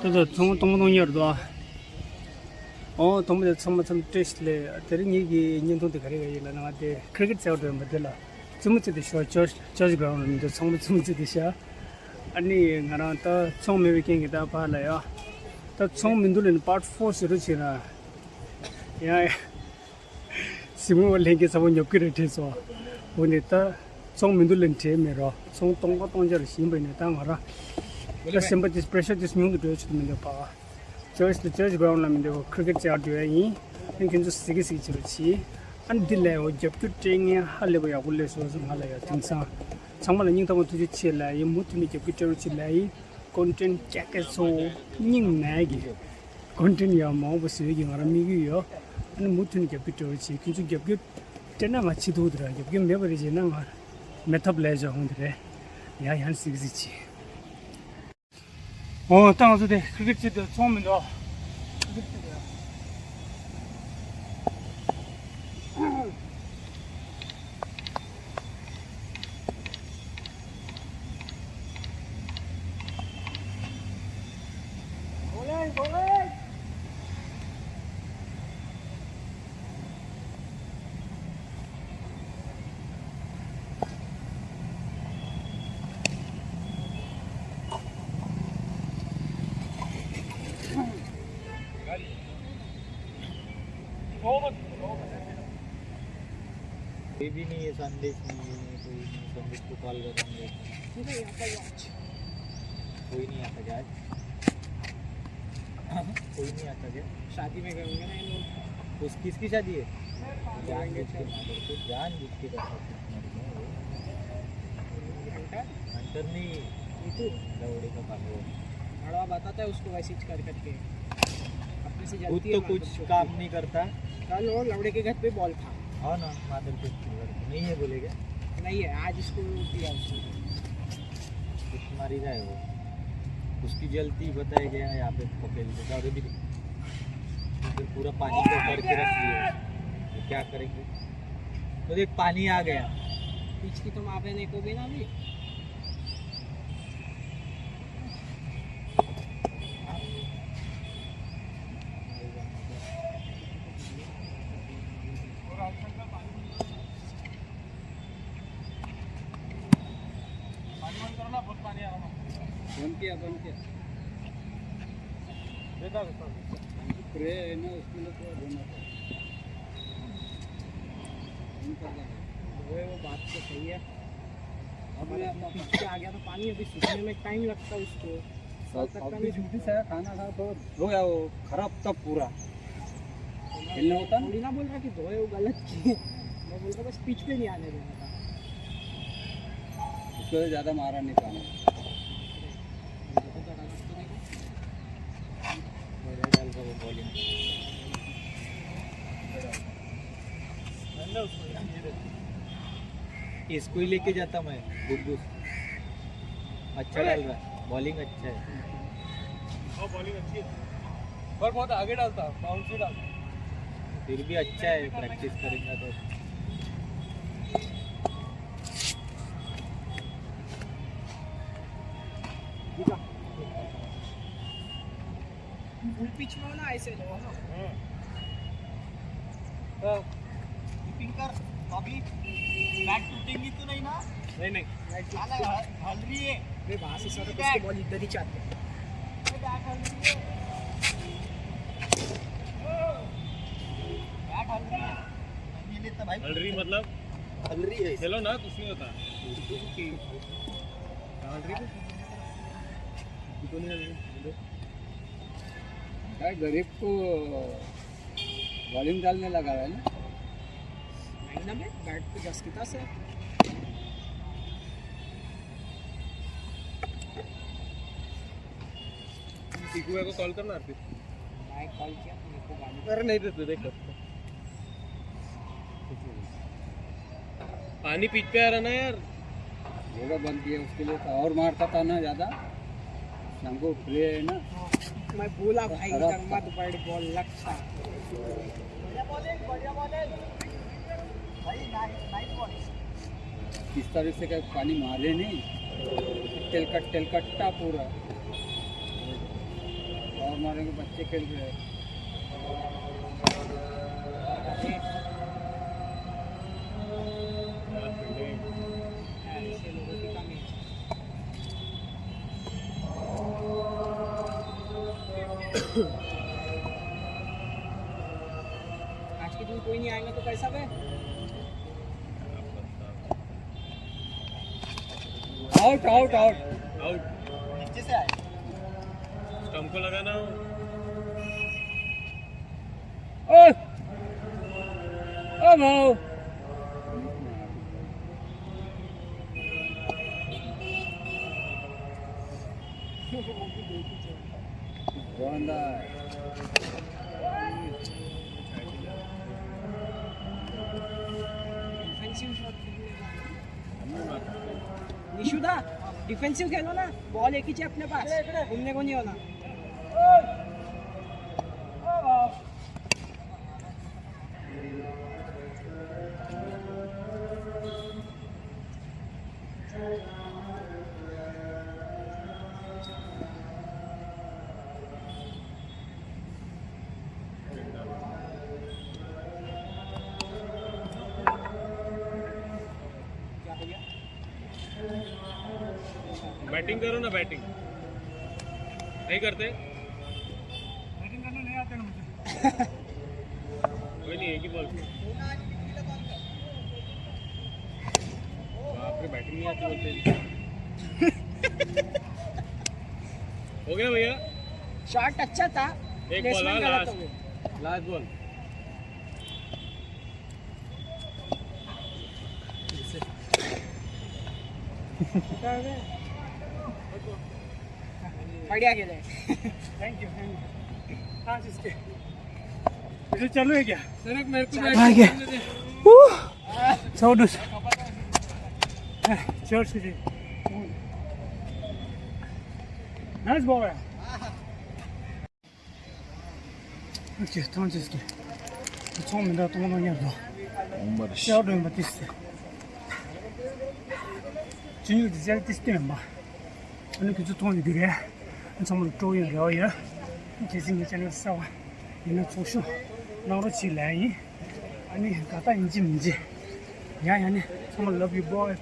그래서 동동동이어도 동물의 처음 테스트에 다른 얘기 인연도도 가리가 일어나는데 크리켓 세워도 못들라 주무치도 쇼 저지 그라운드인데 주무치듯이야 아니 나랑 또 처음에 위킹이다 봐라요 또 처음 민들은 파트 4로 지나 야 시무월 랭게 사본 옆길을 대서 오늘따 처음 민들은 제메로 처음 동거동저를 신부네 땅하라 Just simple this pressure this new to the middle power. Church the church ground lam the cricket out doing and can just sigi church and delay or job to train halleya will so some halaya things are someone in the to chilla you mut me job chilla content jacket so ning nagi content ya mo was you are a migi and mutin job church can you get good tena machi do dra job you never is in a metabolism on the ya yan sigi 땅에서 돼. 크리켓도 처음이다. 크리켓이야. 볼링. कोई भी नहीं है, संदेश नहीं है, कोई नहीं, संदेश को कॉल करेंगे कोई नहीं आता क्या आज कोई नहीं आता क्या शादी में करूँगा ना इन लोग। उस किसकी शादी है जान बुझ के करता हंटर नहीं लौड़े का पागल लड़वा बताता है उसको मैसेज कर करके अपने से खुद जलती तो है कुछ काम नहीं करता कल वो लौड़े के घर पे बॉल था हाँ ना मादर कुछ नहीं है बोलेगा नहीं है आज इसको दिया उसने कुछ मारी जाए वो उसकी जलती बताया गया यहाँ पे पकेल देता और भी फिर पूरा पानी को भर के रख दिया तो क्या करेंगे तो देख पानी आ गया बीच की तो मापे नहीं को भी ना भी बंद किया स्प्रे है ना उसमें तो देना वो बात तो सही है अब मैं पीछे आ गया तो पानी अभी सूखने में टाइम लगता है उसको अभी झूठी से खाना खा तो धोया वो खराब तब पूरा हिलना होता थोड़ी ना बोल रहा कि धोए वो गलत किए मैं बोल रहा बस पिच पे नहीं आने देना था उसको ज़्यादा मारा नहीं पाना इसको ही लेके जाता मैं गुड्डू अच्छा डाल रहा है बॉलिंग अच्छा है हाँ बॉलिंग अच्छी है पर बहुत आगे डालता बाउंसी डालता फिर भी अच्छा है प्रैक्टिस करेंगे तो फुल पिच में हो ना ऐसे लो कीपिंग कर अभी बैट टूटेंगी तो नहीं ना नहीं हल रही है मैं वहाँ से सर उसके बॉल इधर ही चाहते हैं हल रही मतलब हल रही है चलो ना कुछ नहीं होता हल रही तो नहीं हल रही क्या गरीब को बॉलिंग डालने लगा है ना नहीं ना बे बैट पे जस्किता से टीकू को कॉल करना फिर मैं कॉल किया तो मेरे को गाली अरे नहीं देते देख पानी पीठ पे आ रहा ना यार योगा बंद किया उसके लिए तो और मारता था ना ज़्यादा हमको प्ले है ना मैं बोला भाई इधर मत बैट बॉल लगता इस तरह से क्या पानी मारे नहीं तिलकट्टा पूरा और मारेंगे बच्चे खेल रहे हैं ऐसे लोगों की कमी है। आज के दिन कोई नहीं आएगा तो कैसा बे? आउट आउट आउट आउट नीचे से आए। स्टंप को लगाना ओ ओ भाऊ बंदा डिफेंसिव शॉट निशुदा डिफेंसिव खेलो ना, बॉल एक ही चाहिए अपने पास, घूमने को नहीं होना। क्या भैया? बैटिंग करो ना, बैटिंग नहीं करते, बैटिंग करना नहीं आता ना मुझे। कोई नहीं, एक ही बॉल आपके बैटिंग नहीं आती बोलते। हो गया भैया, शॉट अच्छा था, एक बॉल प्लेसमेंट गलत लास्ट हो गई। Last ball. बढ़िया खेले। थैंक यू हाँ जिसके इसे चालू है क्या सर मेरे को आ गया छोड़ छोड़ कीजिए नाइस बॉल है 오케이, 던져 줄게. 처음에 내가 도망가냐고. 시야를 맞았어. 준이도 잘 뛰었으면 봐. 오늘 그 주통이 그래. 정말 좋은 거야. 계속 이제는 싸워. 얘는 조슈. 나로 지라이. 아니, 가다 인지 문제. 야야네. 정말 love you boy.